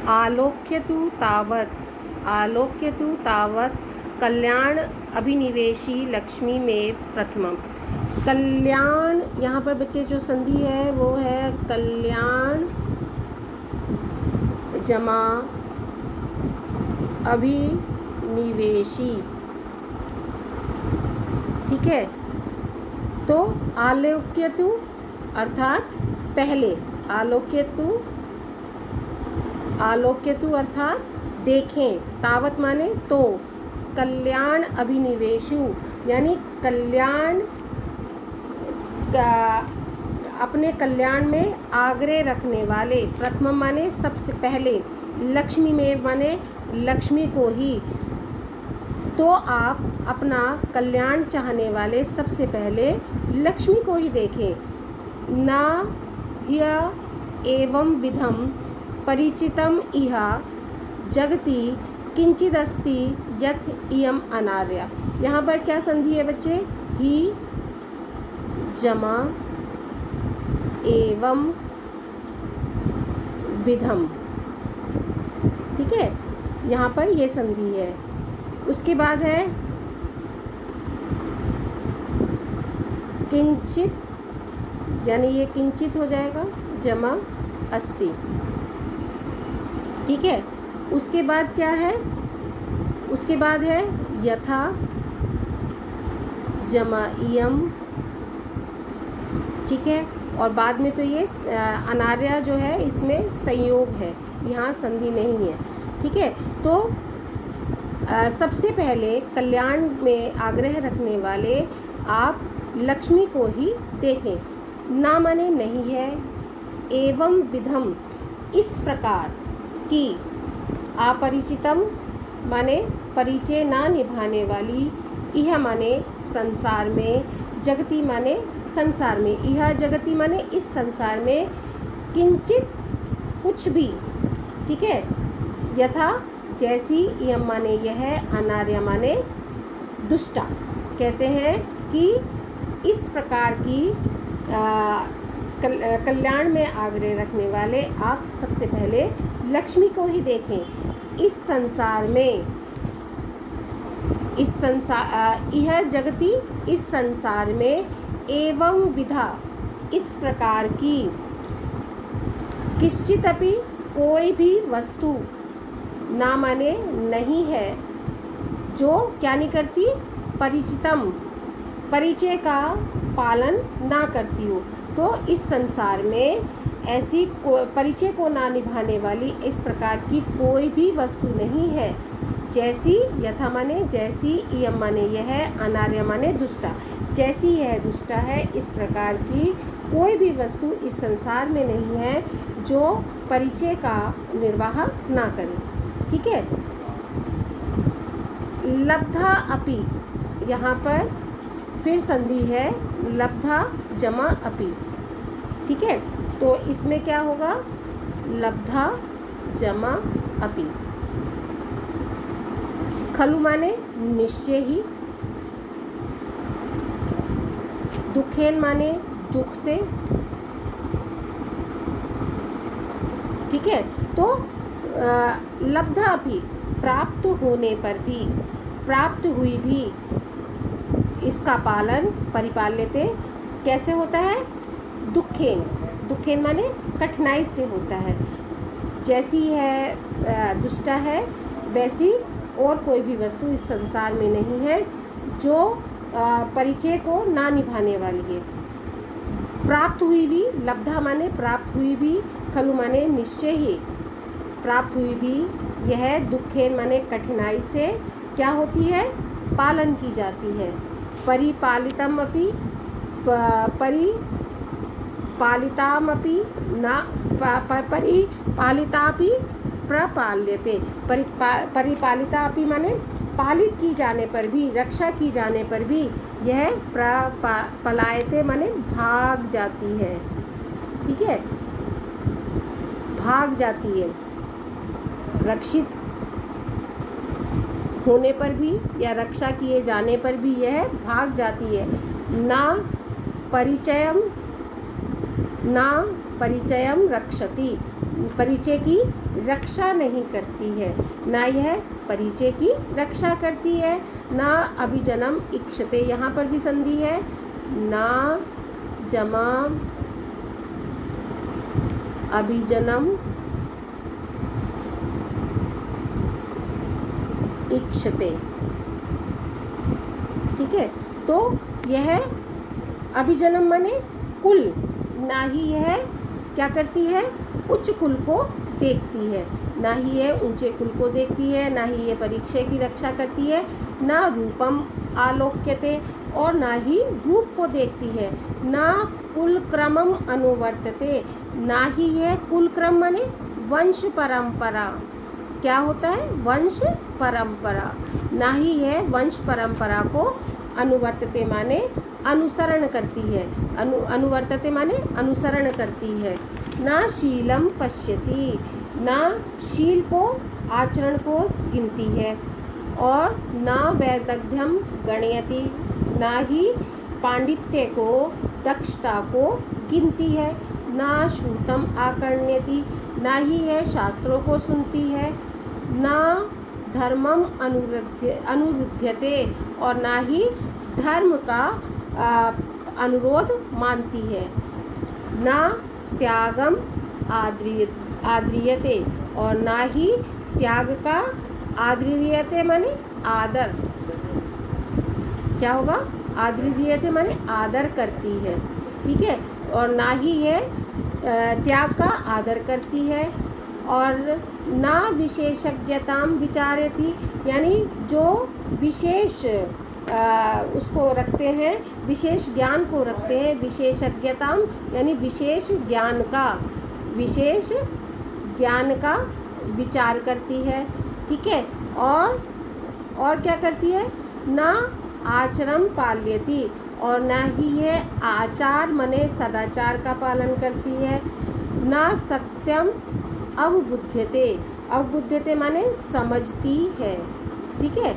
आलोक्यतु तावत् कल्याण अभिनिवेशी लक्ष्मी में प्रथमम। कल्याण, यहाँ पर बच्चे जो संधि है वो है कल्याण जमा अभिनिवेशी। ठीक है, तो आलोक्यतु अर्थात पहले, आलोक्यतु अर्थात देखें, तावत माने तो, कल्याण अभिनिवेशु यानी कल्याण का अपने कल्याण में आग्रह रखने वाले, प्रथम माने सबसे पहले, लक्ष्मी में माने लक्ष्मी को ही, तो आप अपना कल्याण चाहने वाले सबसे पहले लक्ष्मी को ही देखें। ना ह्य एवं विधम परिचितम इह जगति किंचिदस्ति यथ इयम अनार्या। यहाँ पर क्या संधि है बच्चे? ही जमा एवं विधम। ठीक है, यहाँ पर ये संधि है। उसके बाद है किंचित, यानी ये किंचित हो जाएगा, जमा अस्ति। ठीक है, उसके बाद क्या है? उसके बाद है यथा जमा इयम। ठीक है, और बाद में तो ये अनार्या जो है इसमें संयोग है, यहाँ संधि नहीं है। ठीक है, तो सबसे पहले कल्याण में आग्रह रखने वाले आप लक्ष्मी को ही देखें। ना माने नहीं है, एवं विधम इस प्रकार की, अपरिचितम माने परिचय ना निभाने वाली, यह माने संसार में, जगति माने संसार में, यह जगति माने इस संसार में, किंचित कुछ भी। ठीक है, यथा जैसी, यम माने यह, अनार्या माने दुष्टा। कहते हैं कि इस प्रकार की कल्याण में आग्रह रखने वाले आप सबसे पहले लक्ष्मी को ही देखें। इस संसार में, इस संसार, यह जगति इस संसार में, एवं विधा इस प्रकार की, किश्चित अपि कोई भी वस्तु, ना माने नहीं है, जो क्या नहीं करती? परिचितम परिचय का पालन ना करती हो। तो इस संसार में ऐसी परिचय को ना निभाने वाली इस प्रकार की कोई भी वस्तु नहीं है। जैसी, यथा माने जैसी, इयम माने यह, अनार्या माने दुष्टा। जैसी यह दुष्टा है, इस प्रकार की कोई भी वस्तु इस संसार में नहीं है जो परिचय का निर्वाह ना करे। ठीक है, लब्धा अपि, यहाँ पर फिर संधि है लब्धा जमा अपि। ठीक है, तो इसमें क्या होगा? लब्धा जमा अपि। खलु माने निश्चय ही, दुखेन माने दुख से। ठीक है, तो लब्धा अपि प्राप्त होने पर भी, प्राप्त हुई भी, इसका पालन परिपाल्यते कैसे होता है? दुखेन, दुखेन माने कठिनाई से होता है। जैसी है दुष्टा है, वैसी और कोई भी वस्तु इस संसार में नहीं है जो परिचय को ना निभाने वाली है। प्राप्त हुई भी, लब्धा माने प्राप्त हुई भी, खलु माने निश्चय ही, प्राप्त हुई भी यह दुखेन माने कठिनाई से क्या होती है? पालन की जाती है। परिपालितमपि, परिपालितामपि न, परिपालितापि प्रपाल्यते। परिपालिता अपि माने पालित की जाने पर भी, रक्षा की जाने पर भी यह पलायते माने भाग जाती है। ठीक है, भाग जाती है। रक्षित होने पर भी या रक्षा किए जाने पर भी यह भाग जाती है। ना परिचयम रक्षति, परिचय की रक्षा नहीं करती है, ना यह परिचय की रक्षा करती है। ना अभिजनम इक्षते, यहाँ पर भी संधि है, ना जमा अभिजनम इक्षते। ठीक है, तो यह अभिजनम माने कुल, ना ही यह क्या करती है, उच्च कुल को देखती है, ना ही यह ऊंचे कुल को देखती है, ना ही यह परिचय की रक्षा करती है, ना रूपम आलोक्यते, और ना ही रूप को देखती है, ना कुल क्रमम अनुवर्तते, ना ही यह कुल क्रम माने वंश परंपरा, क्या होता है, वंश परंपरा, ना ही यह वंश परंपरा को अनुवर्तते माने अनुसरण करती है, अनुवर्तते माने अनुसरण करती है। ना शीलम पश्यति, ना शील को, आचरण को गिनती है, और ना वैदग्ध्यम गणयति, ना ही पांडित्य को, दक्षता को गिनती है, ना श्रुतम आकर्ण्यति, ना ही यह शास्त्रों को सुनती है, ना धर्मम अनुरुध्यते, और ना ही धर्म का अनुरोध मानती है, ना त्यागम आद्रियते, और ना ही त्याग का आद्रियते माने आदर, क्या होगा, आद्रियते माने आदर करती है। ठीक है, और ना ही यह त्याग का आदर करती है, और ना विशेषज्ञताम विचारयति, यानी जो विशेष उसको रखते हैं, विशेष ज्ञान को रखते हैं, विशेषज्ञताम यानी विशेष ज्ञान का विचार करती है। ठीक है, और क्या करती है, ना आचरम पाल्यति, और ना ही यह आचार माने सदाचार का पालन करती है, ना सत्यम अवबुध्यते माने समझती है। ठीक है,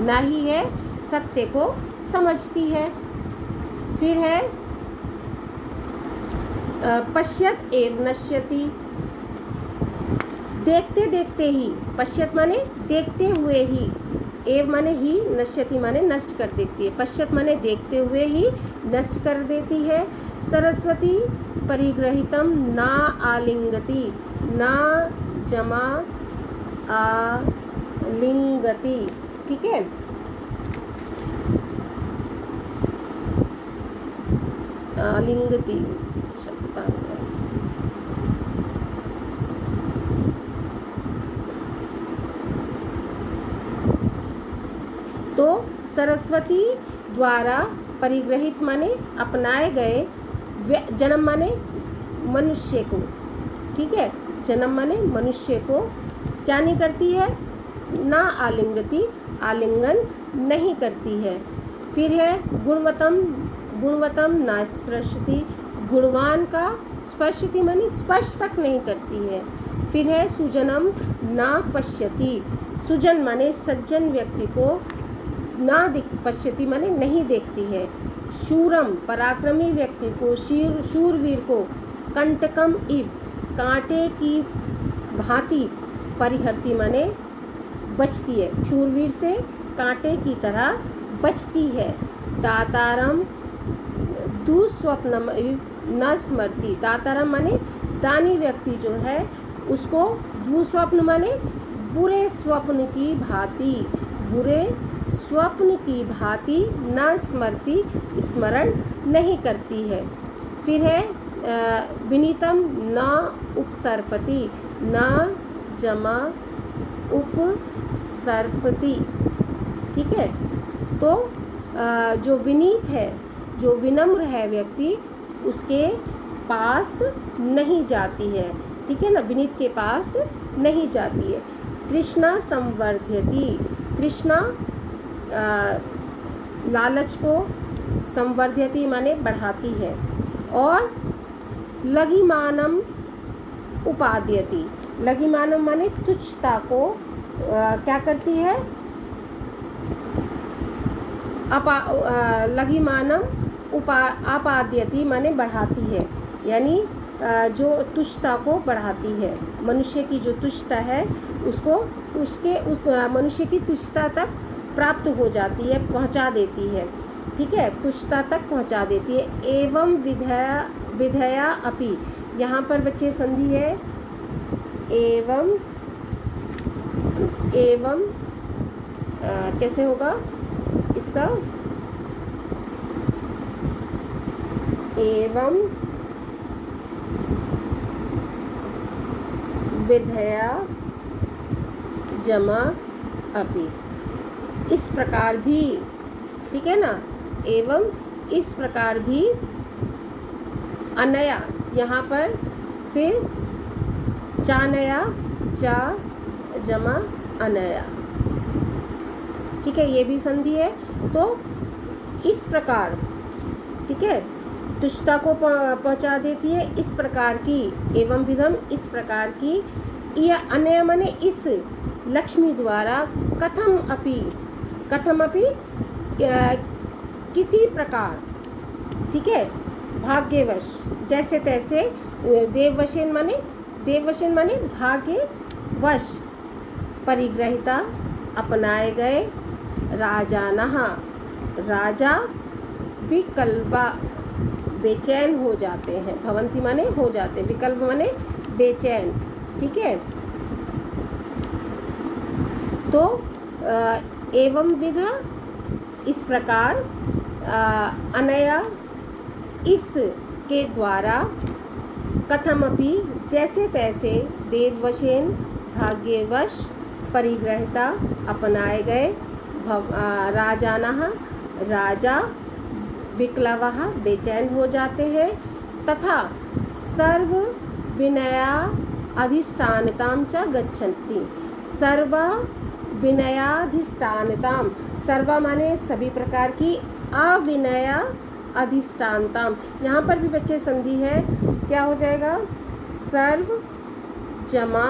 ना ही है सत्य को समझती है। फिर है पश्यत एव नश्यति, देखते देखते ही, पश्यत माने देखते हुए ही, एव माने ही, नश्यति माने नष्ट कर देती है, पश्यत माने देखते हुए ही नष्ट कर देती है। सरस्वती परिग्रहितम ना आलिंगति, ना जमा आलिंगति। ठीक है, आलिंगति शब्द का तो सरस्वती द्वारा परिग्रहित माने अपनाए गए, जन्म माने मनुष्य को, ठीक है, जन्म माने मनुष्य को क्या नहीं करती है, ना आलिंगति, आलिंगन नहीं करती है। फिर है गुणवतम ना स्पृशति, गुणवान का स्पर्शति माने स्पर्श तक नहीं करती है। फिर है सुजनम ना पश्यति, सुजन माने सज्जन व्यक्ति को, ना पश्यति माने नहीं देखती है। शूरम पराक्रमी व्यक्ति को, शूरवीर को, कंटकम इव कांटे की भांति, परिहरती माने बचती है, शूरवीर से कांटे की तरह बचती है। दातारम दुस्वप्नम इव न स्मरती, दातारम माने दानी व्यक्ति जो है उसको दुस्वप्न माने बुरे स्वप्न की भांति, बुरे स्वप्न की भांति न स्मरती, स्मरण नहीं करती है। फिर है विनीतम न उपसर्पति, न जमा उपसर्पति। ठीक है, तो जो विनीत है, जो विनम्र है व्यक्ति, उसके पास नहीं जाती है। ठीक है ना, विनीत के पास नहीं जाती है। तृष्णा संवर्ध्यति, तृष्णा लालच को, संवर्ध्यति माने बढ़ाती है। और लघिमानम उपाद्यति, लघिमानम माने तुच्छता को क्या करती है, लघिमानम आपाद्यति माने बढ़ाती है, यानी जो तुच्छता को बढ़ाती है। मनुष्य की जो तुच्छता है उसको उस मनुष्य की तुच्छता तक प्राप्त हो जाती है, पहुंचा देती है। ठीक है, तुच्छता तक पहुंचा देती है। एवं विधया अपि, यहाँ पर बच्चे संधि है एवं कैसे होगा इसका? एवं विधया जमा अपि, इस प्रकार भी, ठीक है ना, एवं इस प्रकार भी, अनया, यहाँ पर फिर चानया, चा जमा अनया, ठीक है, ये भी संधि है। तो इस प्रकार, ठीक है, तुच्छता को पहुंचा देती है, इस प्रकार की, एवं विधम, इस प्रकार की, यह अनया माने इस लक्ष्मी द्वारा, कथम अपि किसी प्रकार, ठीक है, भाग्यवश, जैसे तैसे, देववशेन माने भाग्यवश, परिग्रहिता, अपनाए गए, राजानः, राजा, विकल्वा, बेचैन हो जाते हैं, भवंती माने हो जाते, विकल्प माने बेचैन, ठीक है। तो एवं विधा, इस प्रकार, अनया, इस के द्वारा, कथमपि, जैसे तैसे, देववशेन, भाग्यवश, परिग्रहिता, अपनाए गए, राजानः, राजा, विक्लवः, बेचैन हो जाते हैं, तथा सर्व विनया अधिष्ठानतां च गच्छन्ति, सर्व विनयाधिष्ठानतां, सर्व माने सभी प्रकार की, अविनया अधिष्ठानताम, यहाँ पर भी बच्चे संधि है, क्या हो जाएगा? सर्व जमा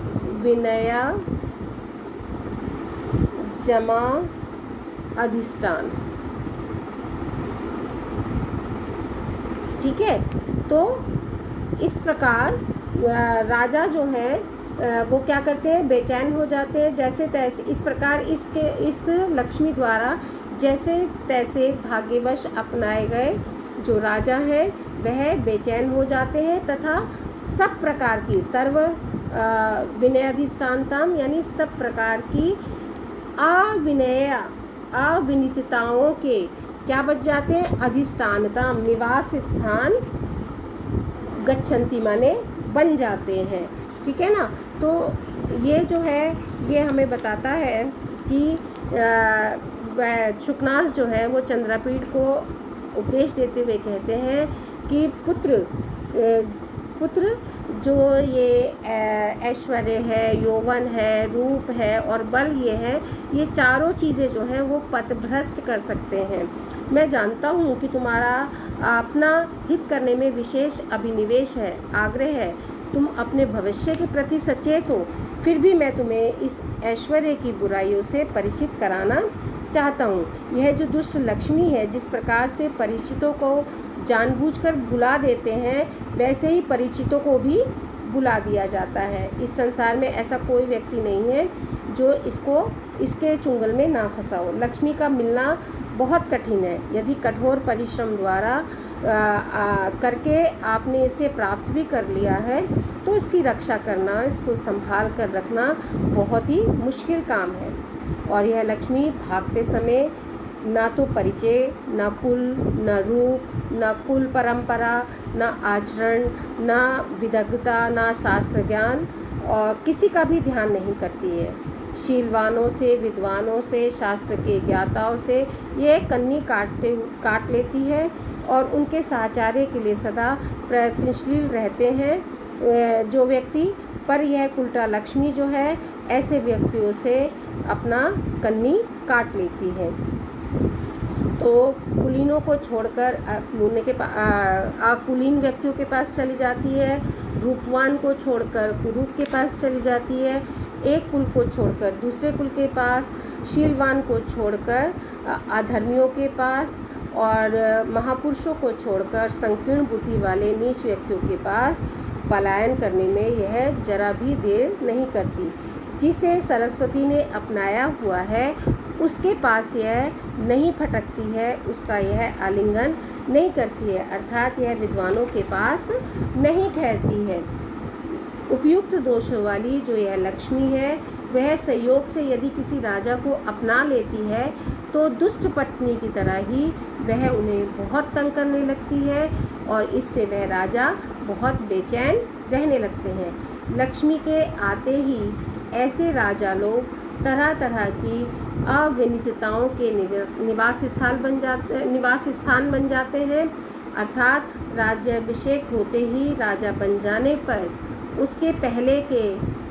अविनया जमा अधिष्ठान, ठीक है। तो इस प्रकार राजा जो है वो क्या करते हैं? बेचैन हो जाते हैं, जैसे तैसे, इस प्रकार इस लक्ष्मी द्वारा जैसे तैसे भाग्यवश अपनाए गए जो राजा है वह बेचैन हो जाते हैं, तथा सब प्रकार की, सर्व विनयाधिष्ठानताम यानी सब प्रकार की अविनितताओं के क्या बच जाते हैं? अधिष्ठानताम, निवास स्थान, गच्छन्ति माने बन जाते हैं, ठीक है ना। तो ये जो है ये हमें बताता है कि शुकनास जो है वो चंद्रापीठ को उपदेश देते हुए कहते हैं कि पुत्र जो ये ऐश्वर्य है, यौवन है, रूप है और बल ये है, ये चारों चीज़ें जो हैं वो पथभ्रष्ट कर सकते हैं। मैं जानता हूँ कि तुम्हारा अपना हित करने में विशेष अभिनिवेश है, आग्रह है, तुम अपने भविष्य के प्रति सचेत हो, फिर भी मैं तुम्हें इस ऐश्वर्य की बुराइयों से परिचित कराना चाहता हूँ। यह जो दुष्ट लक्ष्मी है, जिस प्रकार से परिचितों को जानबूझकर बुला देते हैं, वैसे ही परिचितों को भी बुला दिया जाता है। इस संसार में ऐसा कोई व्यक्ति नहीं है जो इसके चुंगल में ना फंसा हो। लक्ष्मी का मिलना बहुत कठिन है। यदि कठोर परिश्रम द्वारा करके आपने इसे प्राप्त भी कर लिया है, तो इसकी रक्षा करना, इसको संभाल कर रखना बहुत ही मुश्किल काम है। और यह लक्ष्मी भागते समय ना तो परिचय, ना कुल, ना रूप, ना कुल परंपरा, ना आचरण, ना विदग्धता, ना शास्त्र ज्ञान और किसी का भी ध्यान नहीं करती है। शीलवानों से, विद्वानों से, शास्त्र के ज्ञाताओं से ये कन्नी काट लेती है और उनके साहचर्य के लिए सदा प्रयत्नशील रहते हैं जो व्यक्ति। पर यह उल्टा लक्ष्मी जो है ऐसे व्यक्तियों से अपना कन्नी काट लेती है। तो कुलीनों को छोड़कर कुलीन व्यक्तियों के पास चली जाती है, रूपवान को छोड़कर कुरूप के पास चली जाती है, एक कुल को छोड़कर दूसरे कुल के पास, शीलवान को छोड़कर अधर्मियों के पास और महापुरुषों को छोड़कर संकीर्ण बुद्धि वाले नीच व्यक्तियों के पास पलायन करने में यह जरा भी देर नहीं करती। जिसे सरस्वती ने अपनाया हुआ है उसके पास यह नहीं फटकती है, उसका यह आलिंगन नहीं करती है, अर्थात यह विद्वानों के पास नहीं ठहरती है। उपयुक्त दोषों वाली जो यह लक्ष्मी है वह संयोग से यदि किसी राजा को अपना लेती है तो दुष्ट पत्नी की तरह ही वह उन्हें बहुत तंग करने लगती है और इससे वह राजा बहुत बेचैन रहने लगते हैं। लक्ष्मी के आते ही ऐसे राजा लोग तरह तरह की अविनीतताओं के निवास स्थान बन जाते हैं, अर्थात राज्याभिषेक होते ही राजा बन जाने पर उसके पहले के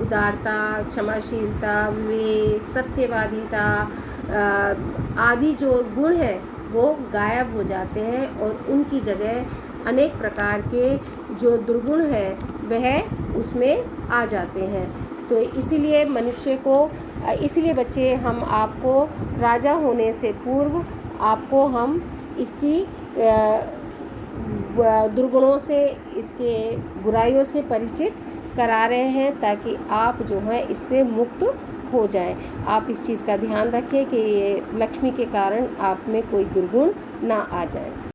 उदारता, क्षमाशीलता, विवेक, सत्यवादिता आदि जो गुण हैं वो गायब हो जाते हैं और उनकी जगह अनेक प्रकार के जो दुर्गुण हैं वह उसमें आ जाते हैं। तो इसीलिए इसलिए बच्चे हम आपको राजा होने से पूर्व आपको हम इसकी दुर्गुणों से, इसके बुराइयों से परिचित करा रहे हैं ताकि आप जो है इससे मुक्त हो जाएं। आप इस चीज़ का ध्यान रखें कि ये लक्ष्मी के कारण आप में कोई दुर्गुण ना आ जाए।